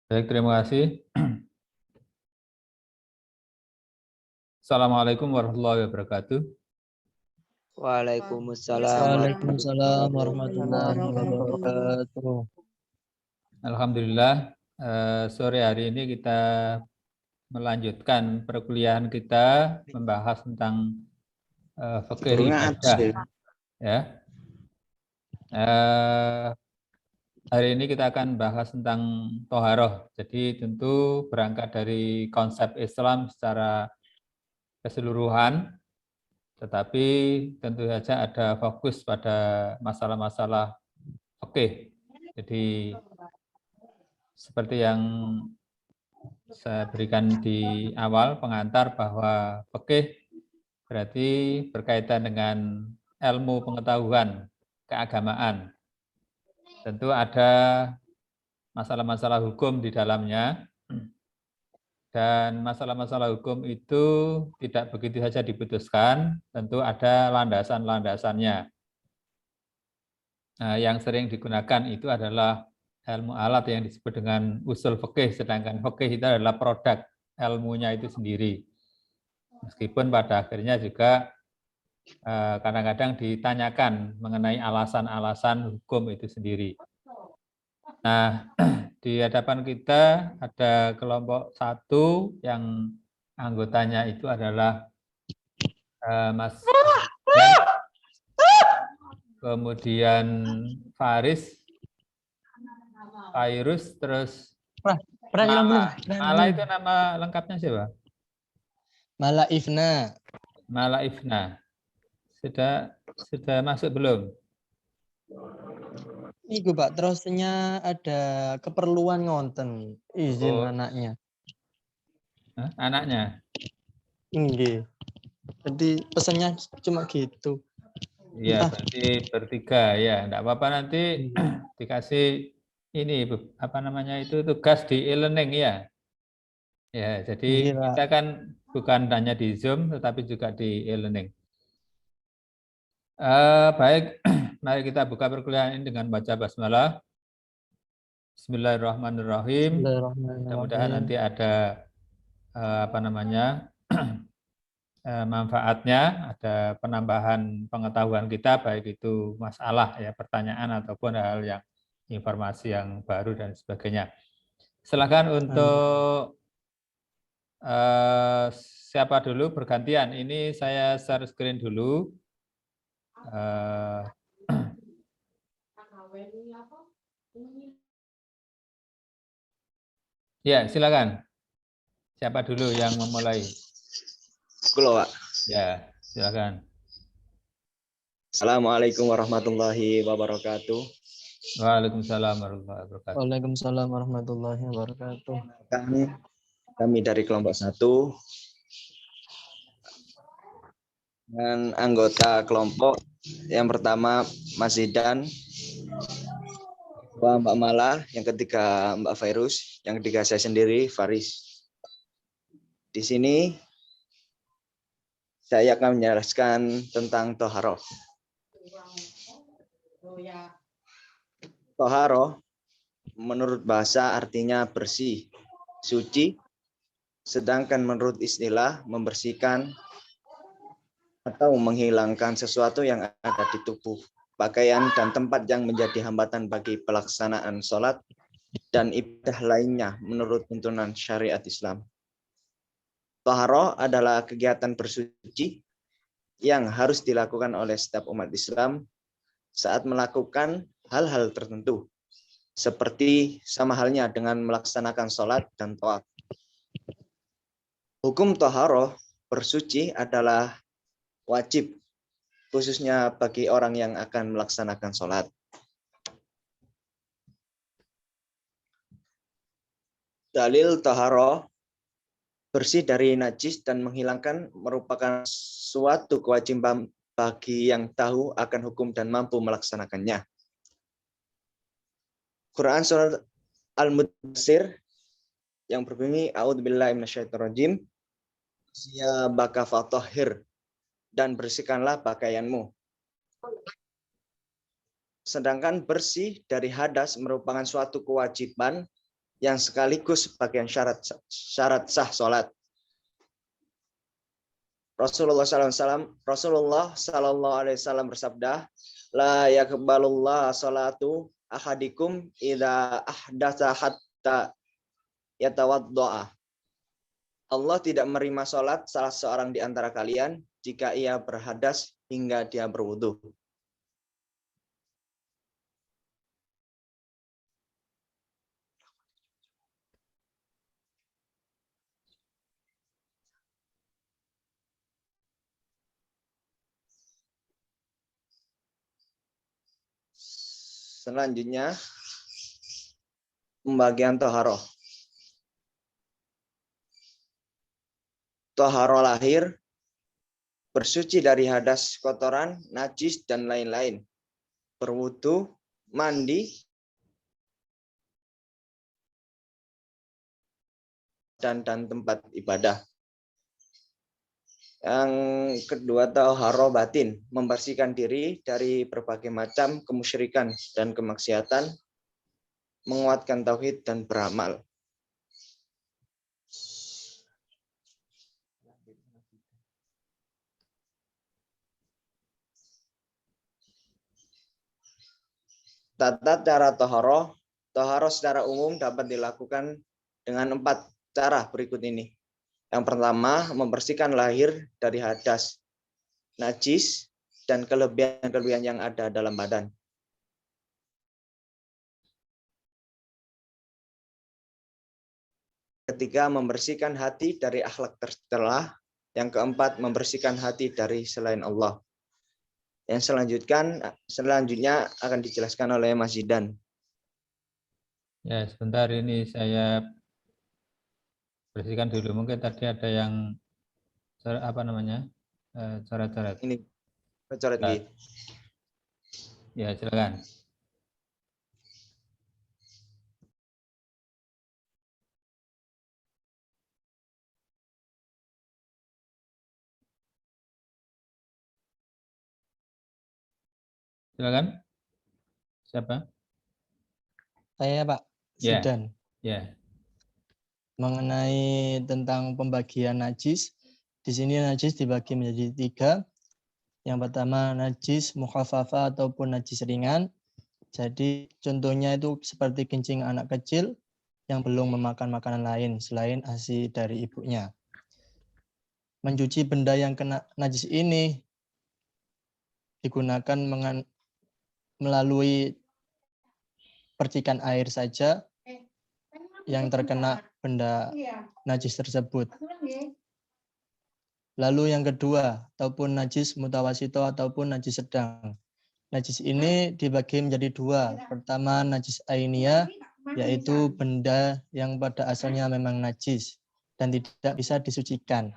Baik, terima kasih. Assalamualaikum warahmatullahi wabarakatuh. Waalaikumsalam Waalaikumsalam warahmatullahi wabarakatuh. wabarakatuh. Alhamdulillah, sore hari ini kita melanjutkan perkuliahan kita membahas tentang fikih ibadah. Ya. Hari ini kita akan bahas tentang toharoh. Jadi tentu berangkat dari konsep Islam secara keseluruhan, tetapi tentu saja ada fokus pada masalah-masalah fikih. Jadi seperti yang saya berikan di awal pengantar bahwa fikih berarti berkaitan dengan ilmu pengetahuan keagamaan. Tentu ada masalah-masalah hukum di dalamnya, dan masalah-masalah hukum itu tidak begitu saja diputuskan, tentu ada landasan-landasannya. Nah, yang sering digunakan itu adalah ilmu alat yang disebut dengan usul fikih, sedangkan fikih itu adalah produk ilmunya itu sendiri. Meskipun pada akhirnya juga kadang-kadang ditanyakan mengenai alasan-alasan hukum itu sendiri. Nah, di hadapan kita ada kelompok satu yang anggotanya itu adalah Mas Ben, kemudian Faris, Fairus, terus Mala itu nama lengkapnya siapa? Mala Ifna. Mala Ifna. Sudah masuk belum? Iku Pak, terusnya ada keperluan ngonten izin Oh. anaknya. Hah? Anaknya? Nggih. Jadi pesannya cuma gitu. Iya, berarti bertiga ya. Enggak apa-apa, nanti dikasih ini apa namanya itu tugas di e-learning ya. Ya, jadi kita kan bukan hanya di Zoom tetapi juga di e-learning. Baik, mari kita buka perkuliahan ini dengan baca basmalah. Bismillahirrahmanirrahim. Mudah-mudahan nanti ada apa namanya manfaatnya, ada penambahan pengetahuan kita, baik itu masalah ya, pertanyaan ataupun hal yang informasi yang baru dan sebagainya. Silakan untuk siapa dulu bergantian. Ini saya share screen dulu. Ya, silakan. Siapa dulu yang memulai? Kulo, Pak. Ya, silakan. Assalamualaikum warahmatullahi wabarakatuh. Waalaikumsalam warahmatullahi wabarakatuh. Waalaikumsalam warahmatullahi wabarakatuh. Kami dari kelompok 1 dengan anggota kelompok yang pertama Mas Zidan, Mbak Mala, yang ketiga Mbak Fairus, yang ketiga saya sendiri Faris. Di sini saya akan menjelaskan tentang toharoh. Toharoh menurut bahasa artinya bersih, suci, sedangkan menurut istilah membersihkan atau menghilangkan sesuatu yang ada di tubuh, pakaian, dan tempat yang menjadi hambatan bagi pelaksanaan sholat dan ibadah lainnya menurut tuntunan syariat Islam. Taharah adalah kegiatan bersuci yang harus dilakukan oleh setiap umat Islam saat melakukan hal-hal tertentu, seperti sama halnya dengan melaksanakan sholat dan tawaf. Hukum taharah bersuci adalah wajib, khususnya bagi orang yang akan melaksanakan sholat. Dalil taharah bersih dari najis dan menghilangkan merupakan suatu kewajiban bagi yang tahu akan hukum dan mampu melaksanakannya. Quran surat Al-Mudaththir yang berbunyi A'udzubillahi minasyaitonirrajim, siyabaka fatahhir, dan bersihkanlah pakaianmu. Sedangkan bersih dari hadas merupakan suatu kewajiban yang sekaligus sebagai syarat sah sholat. Rasulullah Sallallahu Alaihi Wasallam bersabda, la yakbalullah salatu ahadikum idza ahdatsa hatta yatawaddoa. Allah tidak menerima sholat salah seorang di antara kalian jika ia berhadas hingga dia berwudu. Selanjutnya, pembagian toharoh. Toharoh lahir, bersuci dari hadas, kotoran, najis, dan lain-lain. Berwudu, mandi, dan tempat ibadah. Yang kedua, toharoh batin, membersihkan diri dari berbagai macam kemusyrikan dan kemaksiatan, menguatkan tauhid dan beramal. Tata cara toharoh. Toharoh secara umum dapat dilakukan dengan 4 cara berikut ini. Yang pertama, membersihkan lahir dari hadas, najis, dan kelebihan-kelebihan yang ada dalam badan. Ketiga, membersihkan hati dari akhlak tercela. Yang keempat, membersihkan hati dari selain Allah. Yang selanjutnya akan dijelaskan oleh Mas Zidan. Ya, sebentar ini saya bersihkan dulu. Mungkin tadi ada yang coret-coret. Ini coret gitu. Ya, silakan. Silakan. Siapa? Saya Pak Ya. Zidan. Ya. Mengenai tentang pembagian najis, di sini najis dibagi menjadi 3. Yang pertama najis mukhaffafa ataupun najis ringan. Jadi contohnya itu seperti kencing anak kecil yang belum memakan makanan lain selain ASI dari ibunya. Mencuci benda yang kena najis ini digunakan melalui percikan air saja yang terkena benda najis tersebut. Lalu yang kedua, ataupun najis mutawasito ataupun najis sedang. Najis ini dibagi menjadi 2. Pertama, najis ainiyah, yaitu benda yang pada asalnya memang najis dan tidak bisa disucikan.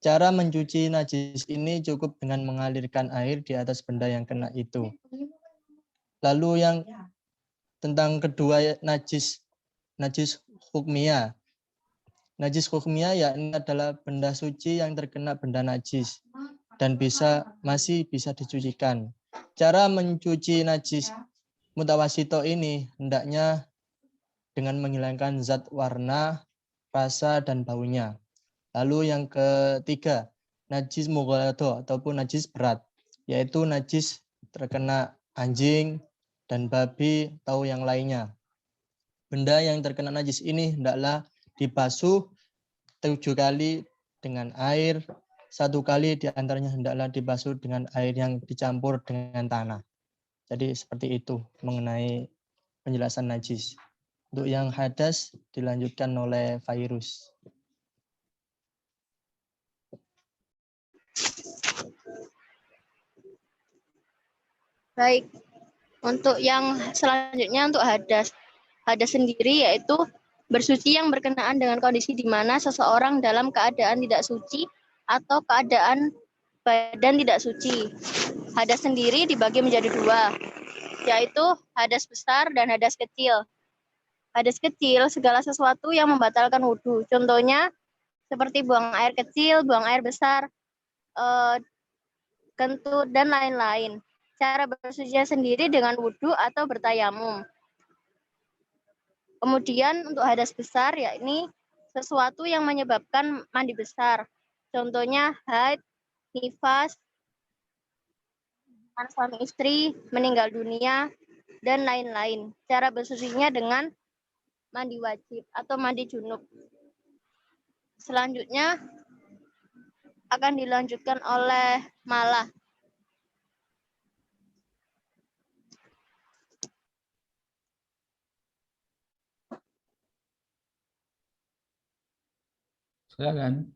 Cara mencuci najis ini cukup dengan mengalirkan air di atas benda yang kena itu. Lalu yang tentang kedua, najis hukmiyah. Najis hukmiyah yakni adalah benda suci yang terkena benda najis dan masih bisa dicucikan. Cara mencuci najis mutawasito ini hendaknya dengan menghilangkan zat warna, rasa, dan baunya. Lalu yang ketiga, najis mughalladho ataupun najis berat, yaitu najis terkena anjing dan babi atau yang lainnya. Benda yang terkena najis ini hendaklah dibasuh 7 kali dengan air, 1 kali diantaranya hendaklah dibasuh dengan air yang dicampur dengan tanah. Jadi seperti itu mengenai penjelasan najis. Untuk yang hadas dilanjutkan oleh Fairuz. Baik, untuk yang selanjutnya untuk hadas. Hadas sendiri yaitu bersuci yang berkenaan dengan kondisi di mana seseorang dalam keadaan tidak suci atau keadaan badan tidak suci. Hadas sendiri dibagi menjadi 2, yaitu hadas besar dan hadas kecil. Hadas kecil segala sesuatu yang membatalkan wudhu. Contohnya seperti buang air kecil, buang air besar, kentut, dan lain-lain. Cara bersucinya sendiri dengan wudhu atau bertayamum. Kemudian untuk hadas besar, yakni sesuatu yang menyebabkan mandi besar. Contohnya haid, nifas, suami istri, meninggal dunia, dan lain-lain. Cara bersucinya dengan mandi wajib atau mandi junub. Selanjutnya akan dilanjutkan oleh Malah. Silakan.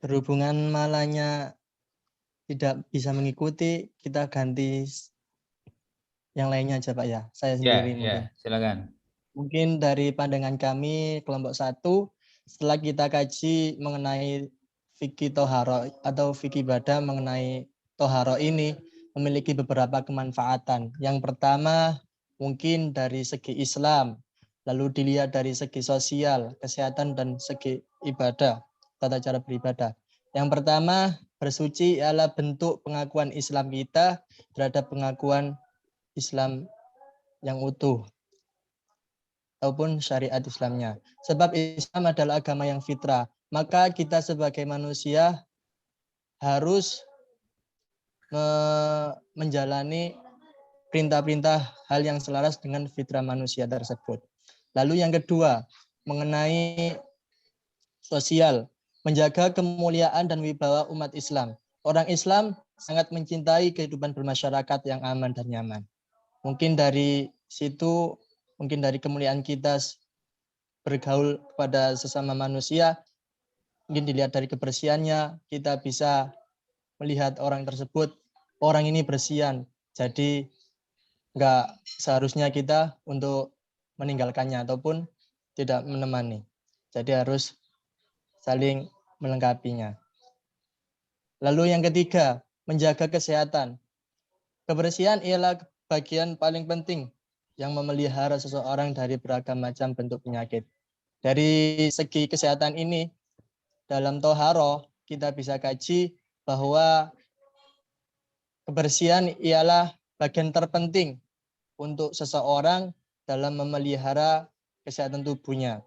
Berhubungan Malahnya tidak bisa mengikuti, kita ganti yang lainnya aja Pak ya. Saya sendiri mungkin. Silakan. Mungkin dari pandangan kami kelompok 1, setelah kita kaji mengenai fikih toharo atau fikih ibadah mengenai toharo ini memiliki beberapa kemanfaatan. Yang pertama mungkin dari segi Islam, lalu dilihat dari segi sosial, kesehatan, dan segi ibadah, tata cara beribadah. Yang pertama, bersuci adalah bentuk pengakuan Islam kita terhadap pengakuan Islam yang utuh ataupun syariat Islamnya. Sebab Islam adalah agama yang fitrah, maka kita sebagai manusia harus menjalani perintah-perintah hal yang selaras dengan fitrah manusia tersebut. Lalu yang kedua, mengenai sosial, menjaga kemuliaan dan wibawa umat Islam. Orang Islam sangat mencintai kehidupan bermasyarakat yang aman dan nyaman. Mungkin dari situ, mungkin dari kemuliaan kita bergaul kepada sesama manusia, mungkin dilihat dari kebersihannya, kita bisa melihat orang tersebut, orang ini bersihan, jadi enggak seharusnya kita untuk meninggalkannya ataupun tidak menemani. Jadi harus saling melengkapinya. Lalu yang ketiga, menjaga kesehatan. Kebersihan ialah bagian paling penting yang memelihara seseorang dari beragam macam bentuk penyakit. Dari segi kesehatan ini, dalam toharo kita bisa kaji bahwa kebersihan ialah bagian terpenting untuk seseorang dalam memelihara kesehatan tubuhnya.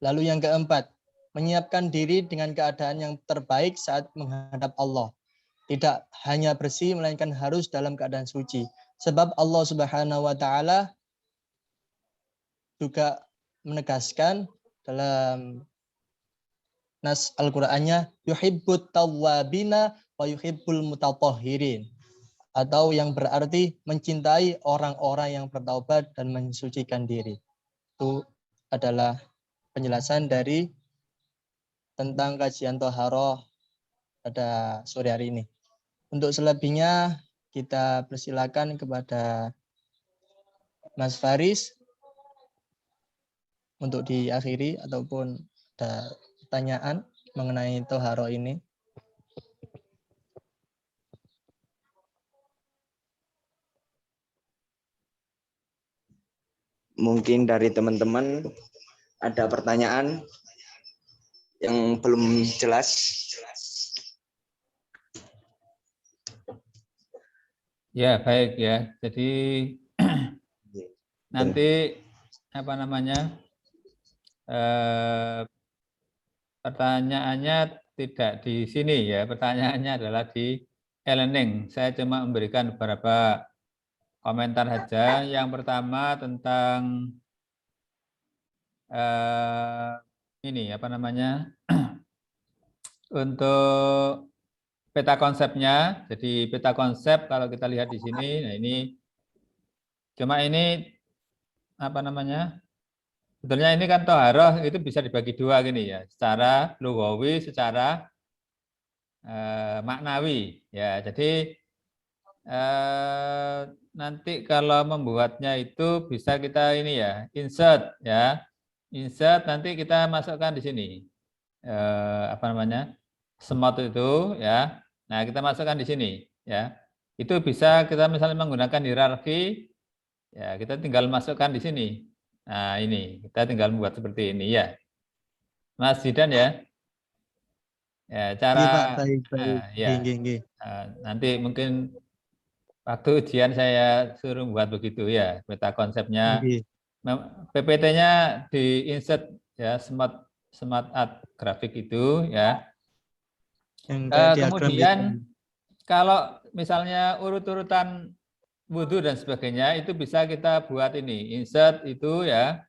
Lalu yang keempat, menyiapkan diri dengan keadaan yang terbaik saat menghadap Allah. Tidak hanya bersih, melainkan harus dalam keadaan suci. Sebab Allah Subhanahu wa Ta'ala juga menegaskan dalam nas Al-Qur'annya, yuhibbut tawwabina wa yuhibbul mutatahhirin, atau yang berarti mencintai orang-orang yang bertaubat dan mensucikan diri. Itu adalah penjelasan dari tentang kajian toharoh pada sore hari ini. Untuk selebihnya kita persilakan kepada Mas Faris untuk diakhiri ataupun ada pertanyaan mengenai toharoh ini. Mungkin dari teman-teman ada pertanyaan yang belum jelas. Ya, baik ya. Jadi nanti apa namanya? Pertanyaannya tidak di sini ya. Pertanyaannya adalah di e-learning. Saya cuma memberikan beberapa komentar saja. Yang pertama tentang ini apa namanya? Untuk peta konsepnya. Jadi peta konsep kalau kita lihat di sini, nah ini cuma ini apa namanya? Sebetulnya ini kan toharoh itu bisa dibagi dua gini ya, secara lughawi, secara maknawi ya. Jadi nanti kalau membuatnya itu bisa kita ini ya, insert ya. Insert nanti kita masukkan di sini. Apa namanya? Semut itu ya. Nah, kita masukkan di sini ya. Itu bisa kita misalnya menggunakan hierarki ya, kita tinggal masukkan di sini. Nah, ini kita tinggal membuat seperti ini ya. Mas Zidan ya. Ya, cara Iya, Pak, baik. ya. Nggih. Nanti mungkin waktu ujian saya suruh buat begitu ya, peta konsepnya. Nggih. PPT-nya di insert ya, smart art grafik itu ya. Yang kayak diagram Kemudian gitu. kalau misalnya urut-urutan wudhu dan sebagainya itu bisa kita buat ini insert itu ya,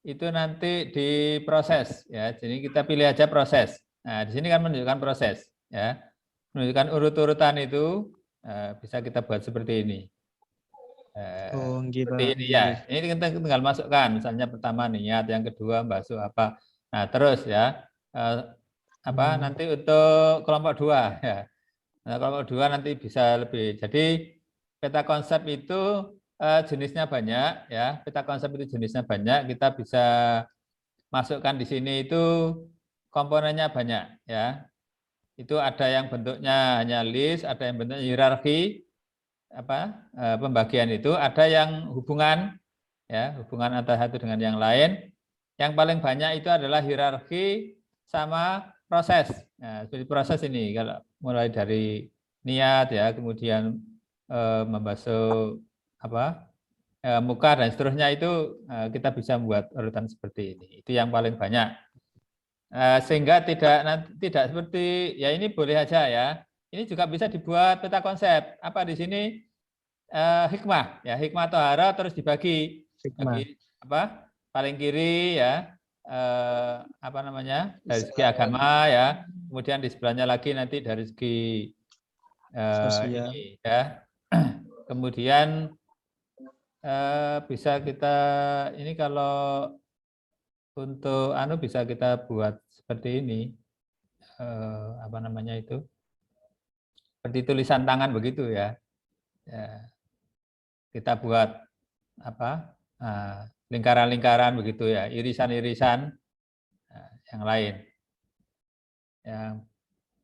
itu nanti diproses ya. Jadi kita pilih aja proses. Nah di sini kan menunjukkan proses ya, menunjukkan urut-urutan itu bisa kita buat seperti ini. Oh, nggih, Seperti Pak. ini Nggih, ya. nggih. Ini kita tinggal masukkan, misalnya pertama niat, yang kedua basuh apa. Nah terus ya nanti untuk kelompok 2 ya. Nah, kelompok 2 nanti bisa lebih. Jadi peta konsep itu jenisnya banyak ya. Peta konsep itu jenisnya banyak. Kita bisa masukkan di sini itu komponennya banyak ya. Itu ada yang bentuknya hanya list, ada yang bentuknya hierarki pembagian itu, ada yang hubungan ya, hubungan antara satu dengan yang lain. Yang paling banyak itu adalah hierarki sama proses. Nah, seperti proses ini kalau mulai dari niat ya, kemudian membasuh muka dan seterusnya itu kita bisa membuat urutan seperti ini. Itu yang paling banyak. Sehingga tidak seperti ya, ini boleh aja ya. Ini juga bisa dibuat peta konsep. Apa di sini hikmah ya, hikmah tohara terus dibagi bagi paling kiri ya dari segi agama ya, kemudian di sebelahnya lagi nanti dari segi Sosial. ini ya. Kemudian bisa kita ini kalau untuk bisa kita buat seperti ini seperti tulisan tangan begitu ya. Kita buat lingkaran-lingkaran begitu ya, irisan-irisan yang lain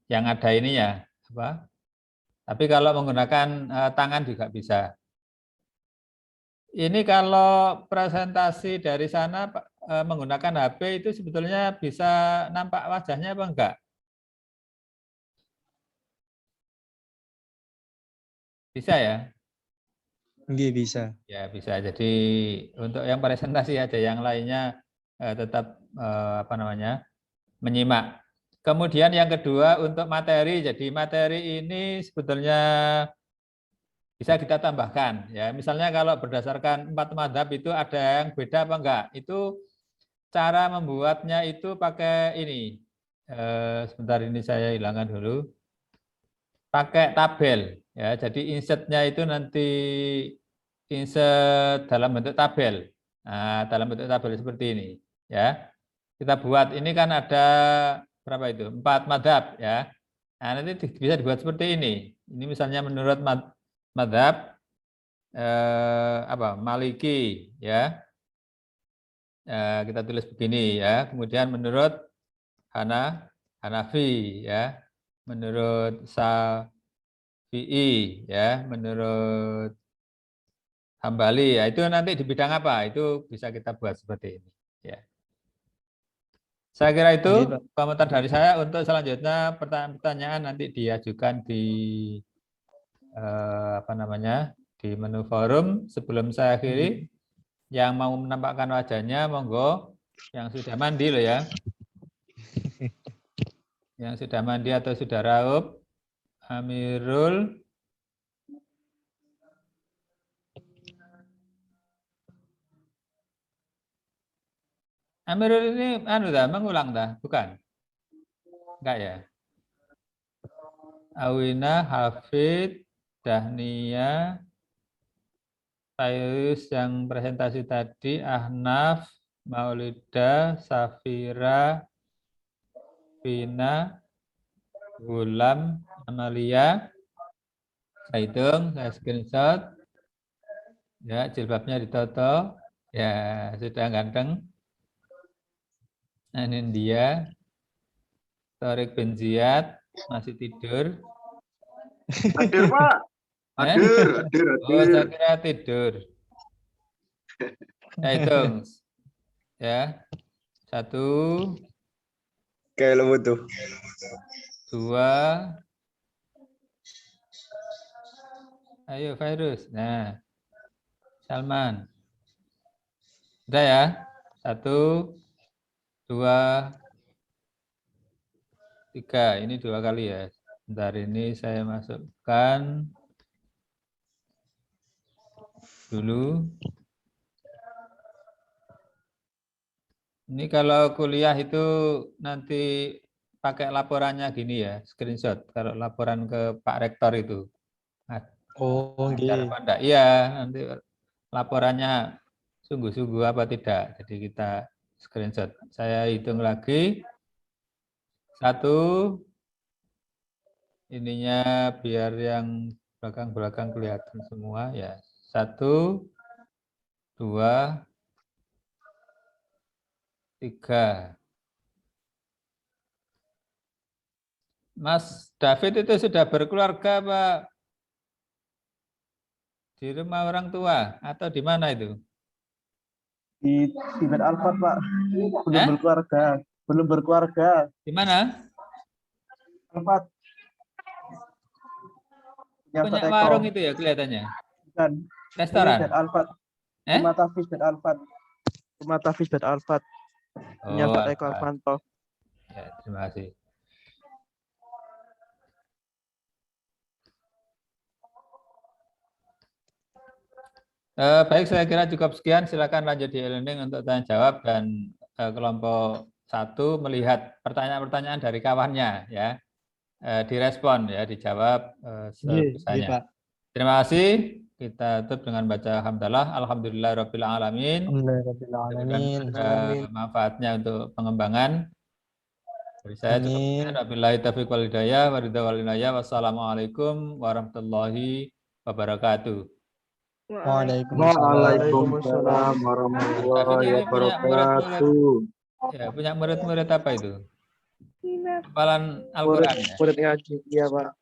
yang ada ini ya tapi kalau menggunakan tangan juga bisa. Ini kalau presentasi dari sana menggunakan HP itu sebetulnya bisa nampak wajahnya apa enggak? Bisa ya? Nggih, bisa. Ya bisa. Jadi untuk yang presentasi aja, yang lainnya tetap menyimak. Kemudian yang kedua untuk materi. Jadi materi ini sebetulnya bisa kita tambahkan ya. Misalnya kalau berdasarkan 4 mazhab itu ada yang beda apa enggak? Itu cara membuatnya itu pakai ini. Sebentar ini saya hilangkan dulu. Pakai tabel ya. Jadi insertnya itu nanti insert dalam bentuk tabel. Nah, dalam bentuk tabel seperti ini ya. Kita buat ini kan ada berapa itu? 4 mazhab ya. Nah, nanti bisa dibuat seperti ini. Ini misalnya menurut mazhab Maliki ya. Kita tulis begini ya. Kemudian menurut Hanafi ya. Menurut Syafi'i ya, menurut Hambali ya, itu nanti di bidang apa? Itu bisa kita buat seperti ini ya. Saya kira itu komentar dari saya. Untuk selanjutnya pertanyaan-pertanyaan nanti diajukan di di menu forum. Sebelum saya akhiri, yang mau menampakkan wajahnya monggo, yang sudah mandi loh ya. Yang sudah mandi atau sudah raup. Amirul. Amirul ini mengulang dah, bukan? Enggak ya? Awina, Hafid, Dahnia, Tayus yang presentasi tadi, Ahnaf, Maulida, Safira, Vina, Gulam, Amalia. Saya hitung, saya screenshot. Ya, jilbabnya ditoto. Ya, sudah ganteng. Nah, ini dia. Torik bin Ziyad masih tidur. Hadir, Pak. Hadir. Oh, saya kira tidur. Saya hitung. Ya. 1, Kayak lo butuh. 2, Ayo Virus. Nah, Salman. Sudah ya? 1, 2, 3. Ini 2 kali ya. Bentar ini saya masukkan dulu. Ini kalau kuliah itu nanti pakai laporannya gini ya, screenshot. Kalau laporan ke Pak Rektor itu. Oh, Lancar nggih. apa enggak? Iya, nanti laporannya sungguh-sungguh apa tidak. Jadi kita screenshot. Saya hitung lagi. 1, ininya biar yang belakang-belakang kelihatan semua ya. 1, 2, 3. Mas David itu sudah berkeluarga Pak? Di rumah orang tua atau di mana itu? Di Tibet Alfat, Pak. Belum Eh? berkeluarga. Belum berkeluarga. Di mana? Alfat. Punya warung itu ya kelihatannya. Bukan. Restoran. Tibet Alfat. Rumah Tafis Bet Alfat. Rumah Tafis Bet Alfat. Punya Oh, Pak Eko Alfat. Alfanto. Ya, terima kasih. Baik, saya kira cukup sekian. Silakan lanjut di e-learning untuk tanya jawab dan kelompok 1 melihat pertanyaan-pertanyaan dari kawannya ya. Direspon ya, dijawab sebisanya. Pak. Terima kasih. Kita tutup dengan baca hamdalah. Alhamdulillahirabbil alamin. Alhamdulillahirabbil alamin. Ada manfaatnya untuk pengembangan. Dari saya cukup sekian. Wabillahi taufiq wal hidayah wa ridha wal inayah. Wassalamualaikum warahmatullahi wabarakatuh. Waalaikumsalam warahmatullahi wabarakatuh. Ya, punya murid-murid apa itu? Hafalan Al-Quran ya? Murid ngaji. Iya, Pak.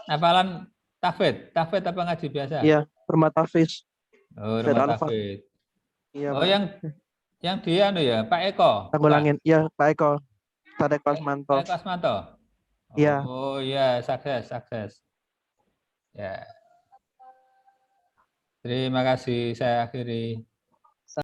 Hafalan tahfidz? Tahfidz apa ngaji biasa? Iya, Rumah Tafis. Oh, Bet rumah Alfat. tahfidz. Iya, Oh, Pak. yang dia ya, Pak Eko. Tanggulangin. Iya, Pak Eko. Pak Eko Alfanto. Pak Eko Asmanto. Iya. Oh iya, sukses. Ya. Terima kasih, saya akhiri.